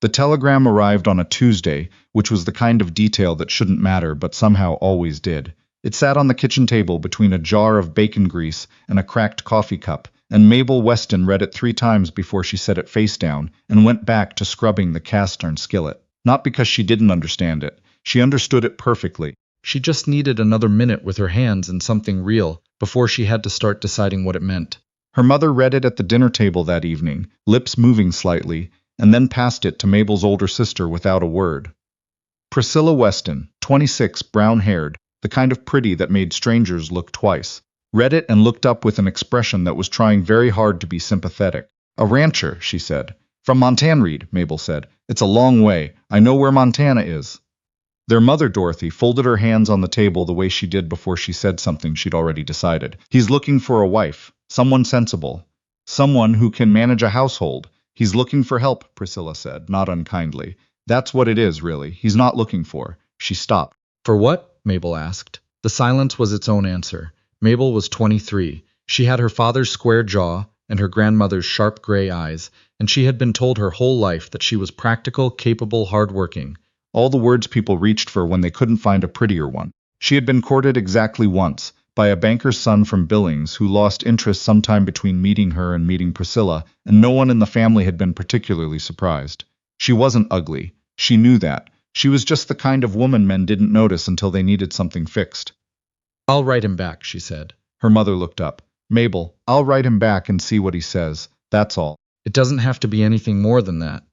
The telegram arrived on a Tuesday, which was the kind of detail that shouldn't matter but somehow always did. It sat on the kitchen table between a jar of bacon grease and a cracked coffee cup, and Mabel Weston read it 3 times before she set it face down and went back to scrubbing the cast-iron skillet. Not because she didn't understand it. She understood it perfectly. She just needed another minute with her hands in something real before she had to start deciding what it meant. Her mother read it at the dinner table that evening, lips moving slightly, and then passed it to Mabel's older sister without a word. Priscilla Weston, 26, brown-haired, the kind of pretty that made strangers look twice, read it and looked up with an expression that was trying very hard to be sympathetic. "A rancher," she said. "From Montana, Mabel said. "It's a long way. I know where Montana is." Their mother, Dorothy, folded her hands on the table the way she did before she said something she'd already decided. "He's looking for a wife, someone sensible, someone who can manage a household. He's looking for help," Priscilla said, not unkindly. "That's what it is, really. He's not looking for." She stopped. "For what?" Mabel asked. The silence was its own answer. Mabel was 23. She had her father's square jaw and her grandmother's sharp gray eyes, and she had been told her whole life that she was practical, capable, hardworking. All the words people reached for when they couldn't find a prettier one. She had been courted exactly once, by a banker's son from Billings who lost interest sometime between meeting her and meeting Priscilla, and no one in the family had been particularly surprised. She wasn't ugly. She knew that. She was just the kind of woman men didn't notice until they needed something fixed. "I'll write him back," she said. Her mother looked up. "Mabel, I'll write him back and see what he says. That's all. It doesn't have to be anything more than that."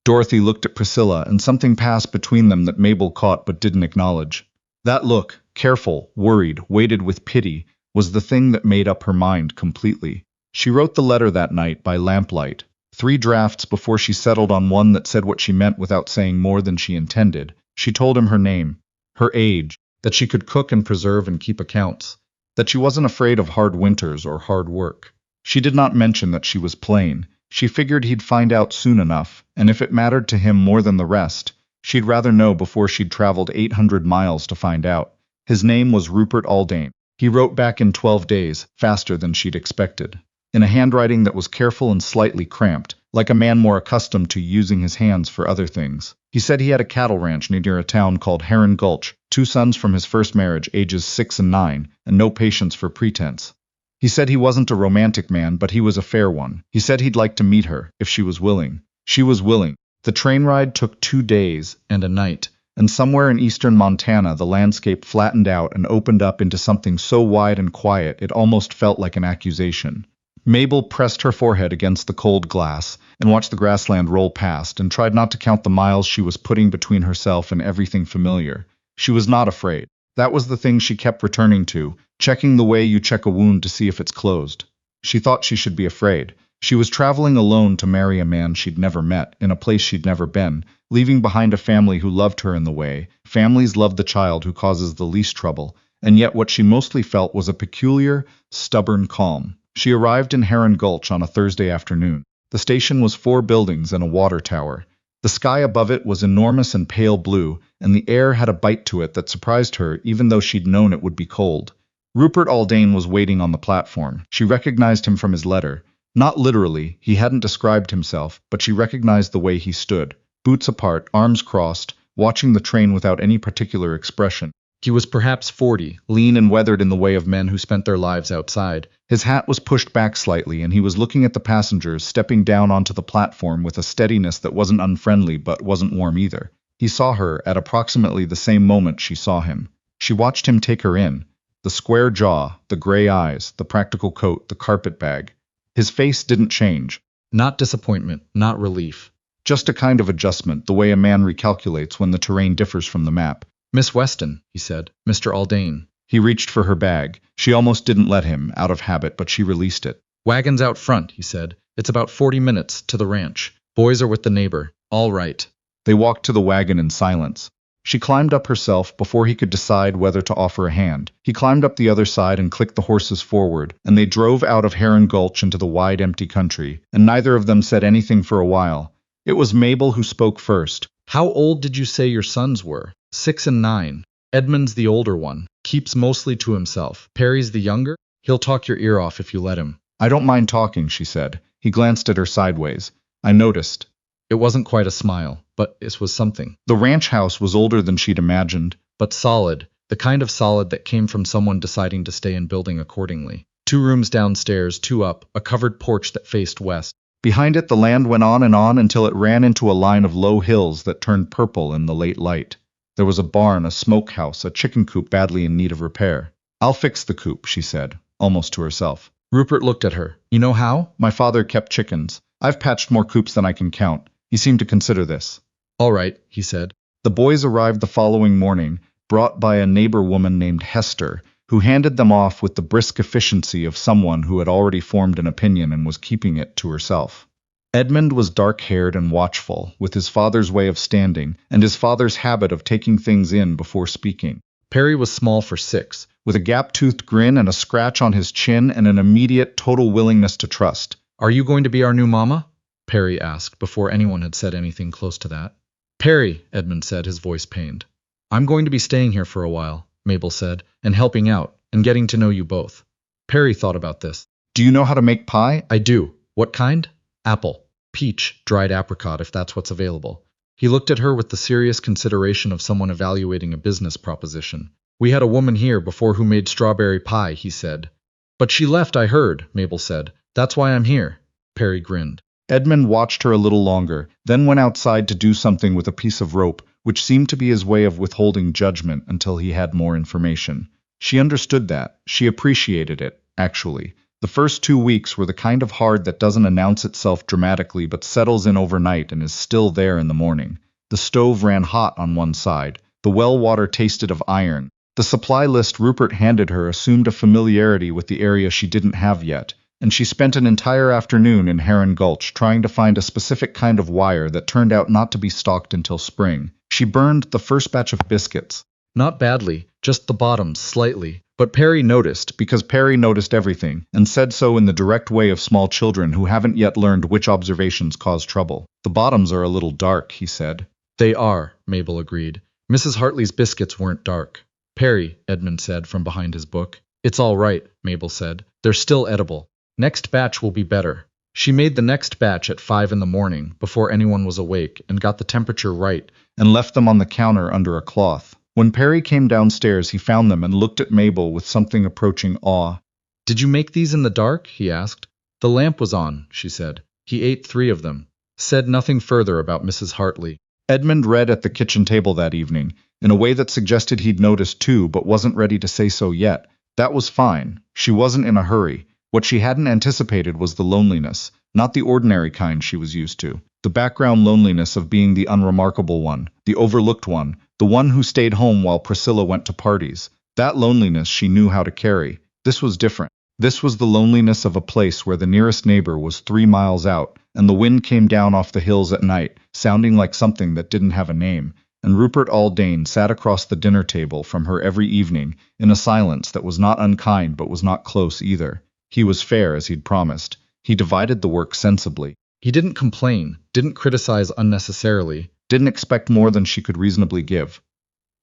Dorothy looked at Priscilla, and something passed between them that Mabel caught but didn't acknowledge. That look, careful, worried, weighted with pity, was the thing that made up her mind completely. She wrote the letter that night by lamplight, 3 drafts before she settled on one that said what she meant without saying more than she intended. She told him her name, her age, that she could cook and preserve and keep accounts, that she wasn't afraid of hard winters or hard work. She did not mention that she was plain. She figured he'd find out soon enough, and if it mattered to him more than the rest, she'd rather know before she'd traveled 800 miles to find out. His name was Rupert Aldane. He wrote back in 12 days, faster than she'd expected, in a handwriting that was careful and slightly cramped, like a man more accustomed to using his hands for other things. He said he had a cattle ranch near a town called Heron Gulch, 2 sons from his first marriage, ages 6 and 9, and no patience for pretense. He said he wasn't a romantic man, but he was a fair one. He said he'd like to meet her, if she was willing. She was willing. The train ride took 2 days and a night, and somewhere in eastern Montana the landscape flattened out and opened up into something so wide and quiet it almost felt like an accusation. Mabel pressed her forehead against the cold glass and watched the grassland roll past and tried not to count the miles she was putting between herself and everything familiar. She was not afraid. That was the thing she kept returning to, checking the way you check a wound to see if it's closed. She thought she should be afraid. She was traveling alone to marry a man she'd never met, in a place she'd never been, leaving behind a family who loved her in the way. Families love the child who causes the least trouble, and yet what she mostly felt was a peculiar, stubborn calm. She arrived in Heron Gulch on a Thursday afternoon. The station was 4 buildings and a water tower. The sky above it was enormous and pale blue, and the air had a bite to it that surprised her even though she'd known it would be cold. Rupert Aldane was waiting on the platform. She recognized him from his letter. Not literally, he hadn't described himself, but she recognized the way he stood, boots apart, arms crossed, watching the train without any particular expression. He was perhaps 40, lean and weathered in the way of men who spent their lives outside. His hat was pushed back slightly, and he was looking at the passengers stepping down onto the platform with a steadiness that wasn't unfriendly but wasn't warm either. He saw her at approximately the same moment she saw him. She watched him take her in. The square jaw, the gray eyes, the practical coat, the carpet bag. His face didn't change. Not disappointment, not relief. Just a kind of adjustment, the way a man recalculates when the terrain differs from the map. "Miss Weston," he said. "Mr. Aldane." He reached for her bag. She almost didn't let him, out of habit, but she released it. "Wagon's out front," he said. "It's about 40 minutes to the ranch. Boys are with the neighbor." "All right." They walked to the wagon in silence. She climbed up herself before he could decide whether to offer a hand. He climbed up the other side and clicked the horses forward, and they drove out of Heron Gulch into the wide, empty country, and neither of them said anything for a while. It was Mabel who spoke first. "How old did you say your sons were?" 6 and 9. "Edmund's the older one. Keeps mostly to himself. Perry's the younger? He'll talk your ear off if you let him." "I don't mind talking," she said. He glanced at her sideways. "I noticed." It wasn't quite a smile, but it was something. The ranch house was older than she'd imagined, but solid, the kind of solid that came from someone deciding to stay in building accordingly. 2 rooms downstairs, 2 up, a covered porch that faced west. Behind it, the land went on until it ran into a line of low hills that turned purple in the late light. There was a barn, a smokehouse, a chicken coop badly in need of repair. "I'll fix the coop," she said, almost to herself. Rupert looked at her. "You know how?" "My father kept chickens. I've patched more coops than I can count." He seemed to consider this. "All right," he said. The boys arrived the following morning, brought by a neighbor woman named Hester, who handed them off with the brisk efficiency of someone who had already formed an opinion and was keeping it to herself. Edmund was dark-haired and watchful, with his father's way of standing, and his father's habit of taking things in before speaking. Perry was small for 6, with a gap-toothed grin and a scratch on his chin and an immediate, total willingness to trust. "Are you going to be our new mama?" Perry asked, before anyone had said anything close to that. "Perry," Edmund said, his voice pained. "I'm going to be staying here for a while," Mabel said, "and helping out, and getting to know you both." Perry thought about this. "Do you know how to make pie?" "I do." "What kind?" "Apple, peach, dried apricot, if that's what's available." He looked at her with the serious consideration of someone evaluating a business proposition. "We had a woman here before who made strawberry pie," he said. "But she left, I heard," Mabel said. "That's why I'm here." Perry grinned. Edmund watched her a little longer, then went outside to do something with a piece of rope, which seemed to be his way of withholding judgment until he had more information. She understood that. She appreciated it, actually. The first 2 weeks were the kind of hard that doesn't announce itself dramatically but settles in overnight and is still there in the morning. The stove ran hot on one side. The well water tasted of iron. The supply list Rupert handed her assumed a familiarity with the area she didn't have yet, and she spent an entire afternoon in Heron Gulch trying to find a specific kind of wire that turned out not to be stocked until spring. She burned the first batch of biscuits. Not badly, just the bottoms, slightly. But Perry noticed, because Perry noticed everything, and said so in the direct way of small children who haven't yet learned which observations cause trouble. "The bottoms are a little dark," he said. "They are," Mabel agreed. "Mrs. Hartley's biscuits weren't dark." "Perry," Edmund said from behind his book. "It's all right," Mabel said. "They're still edible. Next batch will be better." She made the next batch at 5 in the morning, before anyone was awake, and got the temperature right, and left them on the counter under a cloth. When Perry came downstairs, he found them and looked at Mabel with something approaching awe. "Did you make these in the dark?" he asked. "The lamp was on," she said. "He ate 3 of them." Said nothing further about Mrs. Hartley. Edmund read at the kitchen table that evening, in a way that suggested he'd noticed too, but wasn't ready to say so yet. That was fine. She wasn't in a hurry. What she hadn't anticipated was the loneliness, not the ordinary kind she was used to. The background loneliness of being the unremarkable one, the overlooked one, the one who stayed home while Priscilla went to parties. That loneliness she knew how to carry. This was different. This was the loneliness of a place where the nearest neighbor was 3 miles out, and the wind came down off the hills at night, sounding like something that didn't have a name, and Rupert Aldane sat across the dinner table from her every evening, in a silence that was not unkind but was not close either. He was fair, as he'd promised. He divided the work sensibly. He didn't complain, didn't criticize unnecessarily, didn't expect more than she could reasonably give.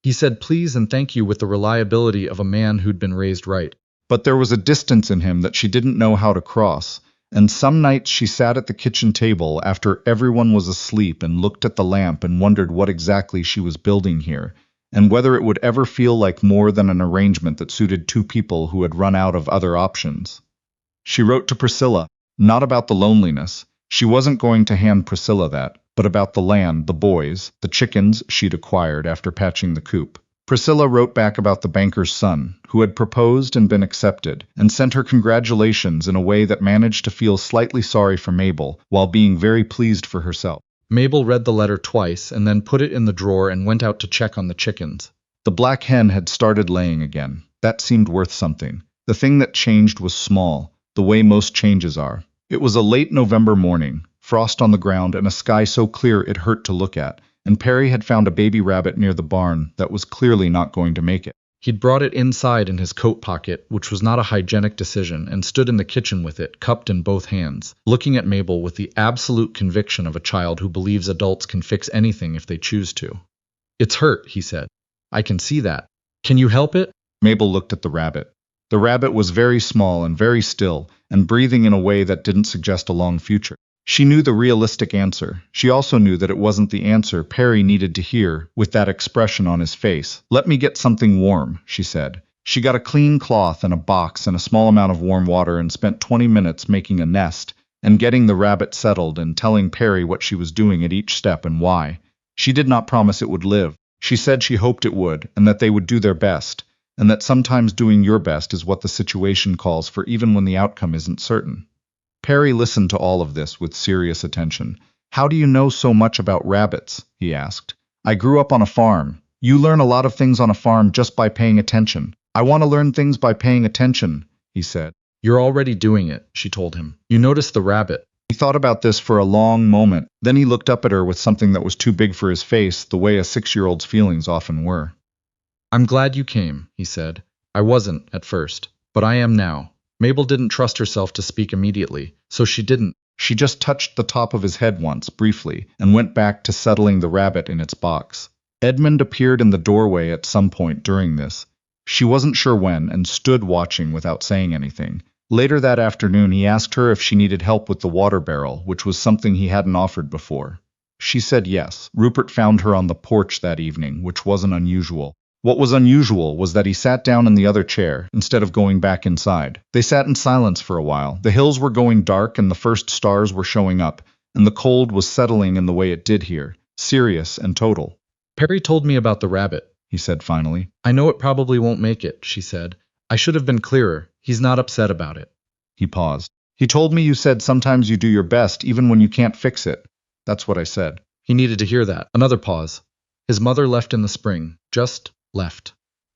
He said please and thank you with the reliability of a man who'd been raised right. But there was a distance in him that she didn't know how to cross, and some nights she sat at the kitchen table after everyone was asleep and looked at the lamp and wondered what exactly she was building here, and whether it would ever feel like more than an arrangement that suited 2 people who had run out of other options. She wrote to Priscilla, not about the loneliness. She wasn't going to hand Priscilla that, but about the land, the boys, the chickens she'd acquired after patching the coop. Priscilla wrote back about the banker's son, who had proposed and been accepted, and sent her congratulations in a way that managed to feel slightly sorry for Mabel, while being very pleased for herself. Mabel read the letter twice and then put it in the drawer and went out to check on the chickens. The black hen had started laying again. That seemed worth something. The thing that changed was small, the way most changes are. It was a late November morning, frost on the ground and a sky so clear it hurt to look at, and Perry had found a baby rabbit near the barn that was clearly not going to make it. He'd brought it inside in his coat pocket, which was not a hygienic decision, and stood in the kitchen with it, cupped in both hands, looking at Mabel with the absolute conviction of a child who believes adults can fix anything if they choose to. "It's hurt," he said. "I can see that. Can you help it?" Mabel looked at the rabbit. The rabbit was very small and very still, and breathing in a way that didn't suggest a long future. She knew the realistic answer. She also knew that it wasn't the answer Perry needed to hear with that expression on his face. "Let me get something warm," she said. She got a clean cloth and a box and a small amount of warm water and spent 20 minutes making a nest and getting the rabbit settled and telling Perry what she was doing at each step and why. She did not promise it would live. She said she hoped it would, and that they would do their best, and that sometimes doing your best is what the situation calls for even when the outcome isn't certain. Perry listened to all of this with serious attention. "How do you know so much about rabbits?" he asked. "I grew up on a farm. You learn a lot of things on a farm just by paying attention." "I want to learn things by paying attention," he said. "You're already doing it," she told him. "You noticed the rabbit." He thought about this for a long moment. Then he looked up at her with something that was too big for his face, the way a 6-year-old's feelings often were. "I'm glad you came," he said. "I wasn't, at first, but I am now." Mabel didn't trust herself to speak immediately, so she didn't. She just touched the top of his head once, briefly, and went back to settling the rabbit in its box. Edmund appeared in the doorway at some point during this. She wasn't sure when, and stood watching without saying anything. Later that afternoon, he asked her if she needed help with the water barrel, which was something he hadn't offered before. She said yes. Rupert found her on the porch that evening, which wasn't unusual. What was unusual was that he sat down in the other chair, instead of going back inside. They sat in silence for a while. The hills were going dark and the first stars were showing up, and the cold was settling in the way it did here, serious and total. "Perry told me about the rabbit," he said finally. "I know it probably won't make it," she said. "I should have been clearer. He's not upset about it." He paused. "He told me you said sometimes you do your best even when you can't fix it." "That's what I said." He needed to hear that. Another pause. His mother left in the spring. Just left.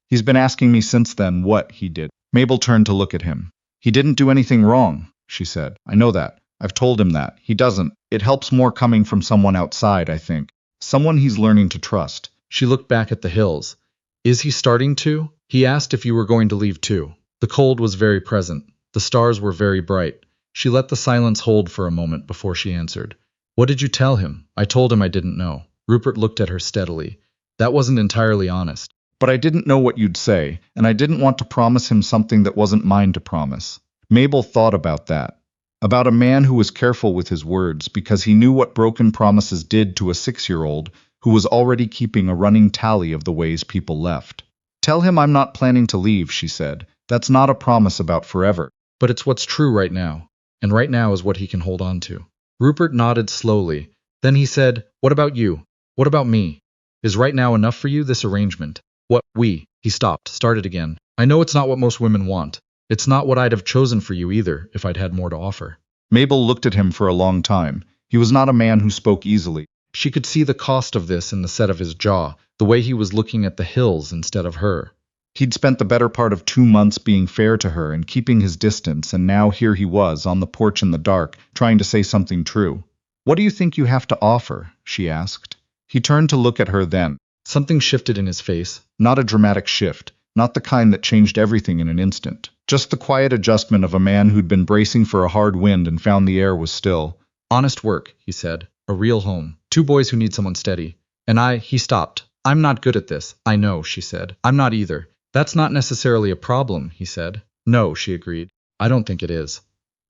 "He's been asking me since then what he did." Mabel turned to look at him. "He didn't do anything wrong," she said. "I know that. I've told him that. He doesn't. It helps more coming from someone outside, I think. Someone he's learning to trust." She looked back at the hills. "Is he starting to?" He asked if you were going to leave too. The cold was very present. The stars were very bright. She let the silence hold for a moment before she answered. "What did you tell him?" "I told him I didn't know." Rupert looked at her steadily. "That wasn't entirely honest." "But I didn't know what you'd say, and I didn't want to promise him something that wasn't mine to promise." Mabel thought about that. About a man who was careful with his words because he knew what broken promises did to a 6-year-old who was already keeping a running tally of the ways people left. "Tell him I'm not planning to leave," she said. "That's not a promise about forever." "But it's what's true right now, and right now is what he can hold on to." Rupert nodded slowly. Then he said, "What about you? What about me? Is right now enough for you, this arrangement?" "What, we?" He stopped, started again. "I know it's not what most women want. It's not what I'd have chosen for you either, if I'd had more to offer." Mabel looked at him for a long time. He was not a man who spoke easily. She could see the cost of this in the set of his jaw, the way he was looking at the hills instead of her. He'd spent the better part of 2 months being fair to her and keeping his distance, and now here he was, on the porch in the dark, trying to say something true. "What do you think you have to offer?" she asked. He turned to look at her then. Something shifted in his face. Not a dramatic shift, not the kind that changed everything in an instant. Just the quiet adjustment of a man who'd been bracing for a hard wind and found the air was still. "Honest work," he said. "A real home. 2 boys who need someone steady. And he stopped. "I'm not good at this. I know," she said. "I'm not either." "That's not necessarily a problem," he said. "No," she agreed. "I don't think it is."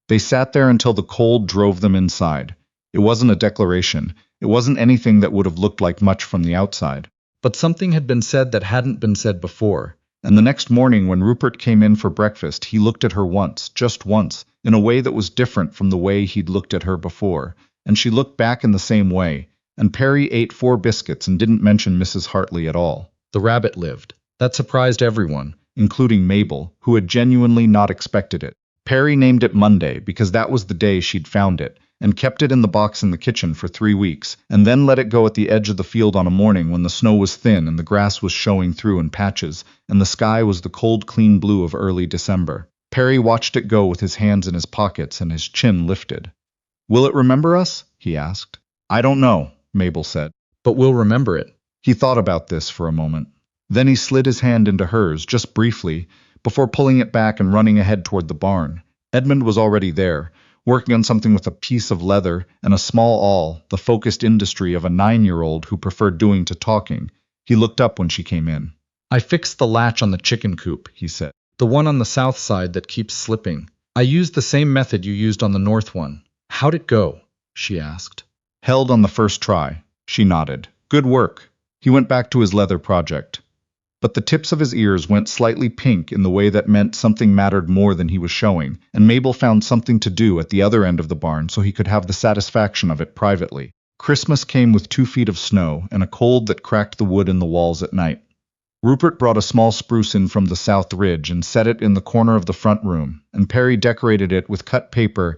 They sat there until the cold drove them inside. It wasn't a declaration. It wasn't anything that would have looked like much from the outside. But something had been said that hadn't been said before. And the next morning when Rupert came in for breakfast, he looked at her once, just once, in a way that was different from the way he'd looked at her before. And she looked back in the same way. And Perry ate 4 biscuits and didn't mention Mrs. Hartley at all. The rabbit lived. That surprised everyone, including Mabel, who had genuinely not expected it. Perry named it Monday because that was the day she'd found it, and kept it in the box in the kitchen for 3 weeks, and then let it go at the edge of the field on a morning when the snow was thin and the grass was showing through in patches, and the sky was the cold, clean blue of early December. Perry watched it go with his hands in his pockets and his chin lifted. "Will it remember us?" he asked. "I don't know," Mabel said. "But we'll remember it." He thought about this for a moment. Then he slid his hand into hers, just briefly, before pulling it back and running ahead toward the barn. Edmund was already there, working on something with a piece of leather and a small awl, the focused industry of a 9-year-old who preferred doing to talking. He looked up when she came in. "I fixed the latch on the chicken coop," he said. "The one on the south side that keeps slipping. I used the same method you used on the north one." "How'd it go?" she asked. Held on the first try. She nodded. Good work. He went back to his leather project. But the tips of his ears went slightly pink in the way that meant something mattered more than he was showing, and Mabel found something to do at the other end of the barn so he could have the satisfaction of it privately. Christmas came with 2 feet of snow and a cold that cracked the wood in the walls at night. Rupert brought a small spruce in from the south ridge and set it in the corner of the front room, and Perry decorated it with cut paper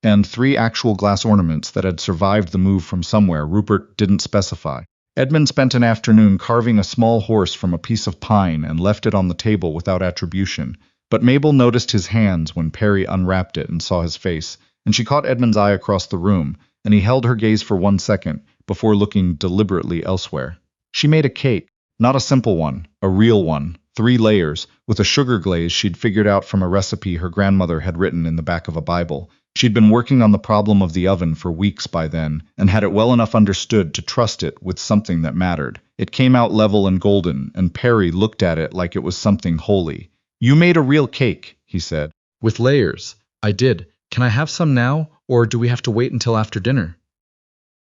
and 3 actual glass ornaments that had survived the move from somewhere Rupert didn't specify. Edmund spent an afternoon carving a small horse from a piece of pine and left it on the table without attribution, but Mabel noticed his hands when Perry unwrapped it and saw his face, and she caught Edmund's eye across the room, and he held her gaze for 1 second before looking deliberately elsewhere. She made a cake, not a simple one, a real one, 3 layers, with a sugar glaze she'd figured out from a recipe her grandmother had written in the back of a Bible. She'd been working on the problem of the oven for weeks by then, and had it well enough understood to trust it with something that mattered. It came out level and golden, and Perry looked at it like it was something holy. You made a real cake, he said. With layers. I did. Can I have some now, or do we have to wait until after dinner?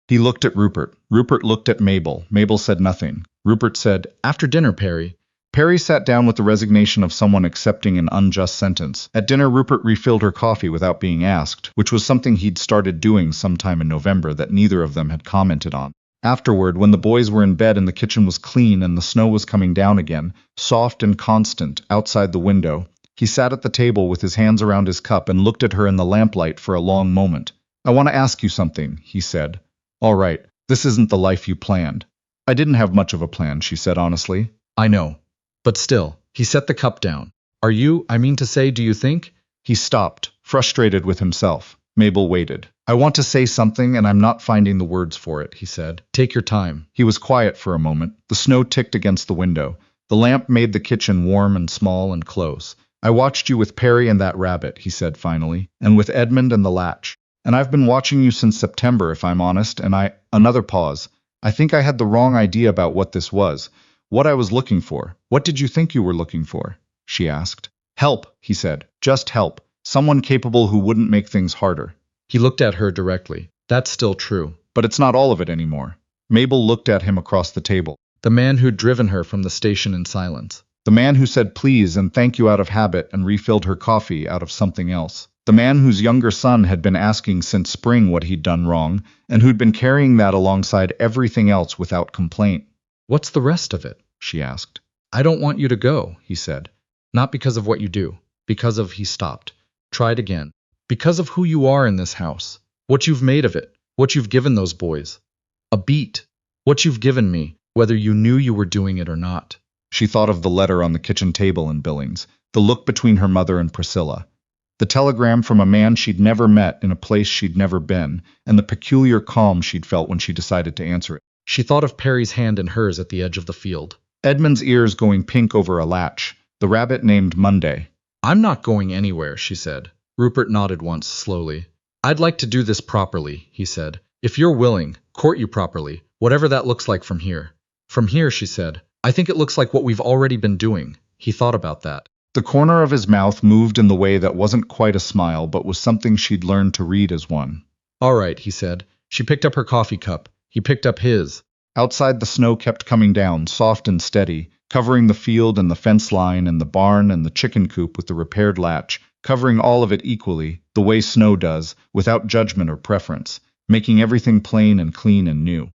He looked at Rupert. Rupert looked at Mabel. Mabel said nothing. Rupert said, After dinner, Perry. Perry sat down with the resignation of someone accepting an unjust sentence. At dinner, Rupert refilled her coffee without being asked, which was something he'd started doing sometime in November that neither of them had commented on. Afterward, when the boys were in bed and the kitchen was clean and the snow was coming down again, soft and constant, outside the window, he sat at the table with his hands around his cup and looked at her in the lamplight for a long moment. I want to ask you something, he said. All right, this isn't the life you planned. I didn't have much of a plan, she said honestly. I know. But still, he set the cup down. Do you think? He stopped, frustrated with himself. Mabel waited. I want to say something and I'm not finding the words for it, he said. Take your time. He was quiet for a moment. The snow ticked against the window. The lamp made the kitchen warm and small and close. I watched you with Perry and that rabbit, he said finally, and with Edmund and the latch. And I've been watching you since September, if I'm honest, and Another pause. I think I had the wrong idea about what this was. What I was looking for. What did you think you were looking for? She asked. Help, he said. Just help. Someone capable who wouldn't make things harder. He looked at her directly. That's still true. But it's not all of it anymore. Mabel looked at him across the table. The man who'd driven her from the station in silence. The man who said please and thank you out of habit and refilled her coffee out of something else. The man whose younger son had been asking since spring what he'd done wrong, and who'd been carrying that alongside everything else without complaint. What's the rest of it? She asked. I don't want you to go, he said. Not because of what you do. He stopped. Tried again. Because of who you are in this house. What you've made of it. What you've given those boys. A beat. What you've given me, whether you knew you were doing it or not. She thought of the letter on the kitchen table in Billings, the look between her mother and Priscilla, the telegram from a man she'd never met in a place she'd never been, and the peculiar calm she'd felt when she decided to answer it. She thought of Perry's hand in hers at the edge of the field. Edmund's ears going pink over a latch, the rabbit named Monday. I'm not going anywhere, she said. Rupert nodded once, slowly. I'd like to do this properly, he said. If you're willing, court you properly, whatever that looks like from here. From here, she said. I think it looks like what we've already been doing. He thought about that. The corner of his mouth moved in the way that wasn't quite a smile, but was something she'd learned to read as one. All right, he said. She picked up her coffee cup. He picked up his. Outside, the snow kept coming down, soft and steady, covering the field and the fence line and the barn and the chicken coop with the repaired latch, covering all of it equally, the way snow does, without judgment or preference, making everything plain and clean and new.